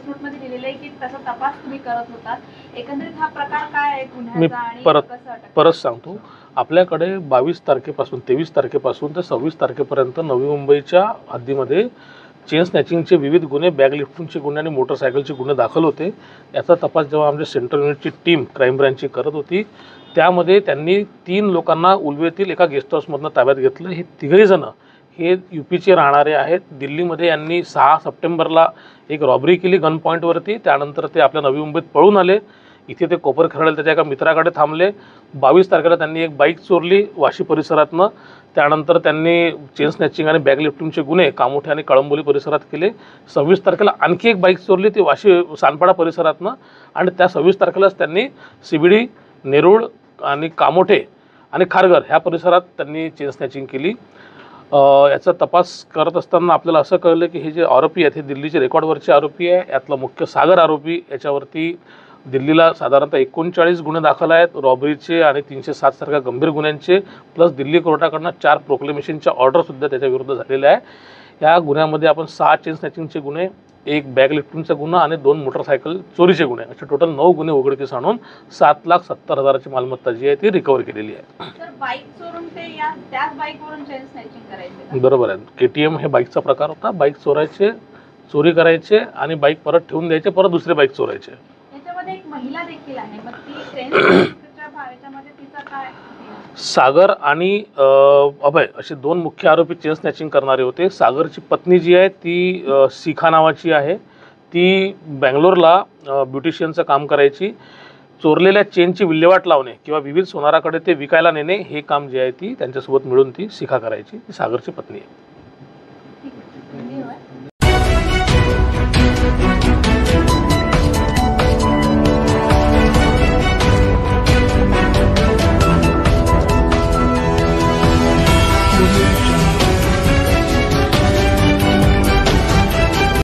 नोटमध्ये लिहिलेलं आहे की तसा तपास तुम्ही करत होतात. एकंदरीत हा प्रकार काय आहे मी गुन्ह्याचा आणि कसं अटक परत सांगतो. आपल्याकडे 22 तारखेपासून 23 तारखेपासून ते 26 तारखेपर्यंत नवी मुंबईच्या हद्दीमध्ये चेन स्नॅचिंगचे विविध गुन्हे, बॅग लिफ्टिंगचे गुन्हे आणि मोटरसायकलचे गुन्हे दाखल होते. याचा तपास जेव्हा आमच्या सेंट्रल युनिटची टीम क्राईम ब्रँचची करत होती, त्यामध्ये त्यांनी 3 लोकांना उलवेतील एका गेस्ट हाऊसमधून ताब्यात घेतलं. हे तिघही जण हे यूपीचे राहणारे आहेत. दिल्लीमध्ये यांनी 6 सप्टेंबरला एक रॉबरी केली गन पॉईंटवरती. त्यानंतर ते आपल्या नवी मुंबईत पळून आले. इथे ते कोपर खरडेल त्याच्या एका मित्राकडे थांबले. 22 तारखेला त्यांनी एक बाईक चोरली वाशी परिसरातनं. त्यानंतर त्यांनी चेन स्नॅचिंग आणि बॅग लिफ्टिंगचे गुन्हे कामोठे आणि कळंबोली परिसरात केले. 26 तारखेला आणखी एक बाईक चोरली, ती वाशी सानपाडा परिसरातनं. आणि त्या 26 तारखेलाच त्यांनी सीबीडी, नेरूळ आणि कामोठे आणि खारघर ह्या परिसरात त्यांनी चेन स्नॅचिंग केली. याचा तपास करत असताना आपल्याला असं कळलं की हे जे आरोपी आहेत हे दिल्लीचे रेकॉर्डवरचे आरोपी आहे. यातला मुख्य सागर आरोपी, याच्यावरती दिल्लीला साधारणतः 39 गुन्हे दाखल आहेत रॉबरीचे आणि 307 सारख्या गंभीर गुन्ह्यांचे, प्लस दिल्ली कोर्टाकडनं 4 प्रोक्लेमेशनच्या ऑर्डरसुद्धा त्याच्याविरुद्ध झालेल्या आहे. या गुन्ह्यामध्ये आपण 6 चेन स्नॅचिंगचे गुन्हे, 1 बॅग लिफ्टिंगचा गुन्हा आणि 2 मोटरसायकल चोरीचे गुन्हे असे टोटल 9 गुन्हे उघडकीस आणून 7,70,000ची मालमत्ता जी आहे ती रिकव्हर केलेली आहे. तर बाईक चोरून ते या त्याच बाईकवरून चेन स्नॅचिंग करायचे. बरोबर आहे. केटीएम हे बाईकचा प्रकार होता. बाईक चोरायचे, चोरी करायचे आणि बाईक परत ठेवून द्यायचे, परत दुसरे बाईक चोरायचे. याच्यामध्ये एक महिला देखील आहे, मग ती चेन स्नॅचिंगच्या याच्यामध्ये तिचा काय? सागर आणि अभय असे 2 मुख्य आरोपी चेन स्नॅचिंग करणारे होते. सागरची पत्नी जी आहे ती शिखा नावाची आहे. ती बँगलोरला ब्युटिशियनचं काम करायची. चोरलेल्या चेनची विल्हेवाट लावणे किंवा विविध सोनाराकडे ते विकायला नेणे हे काम जे आहे ती त्यांच्यासोबत मिळून ती शिखा करायची. ती सागरची पत्नी आहे.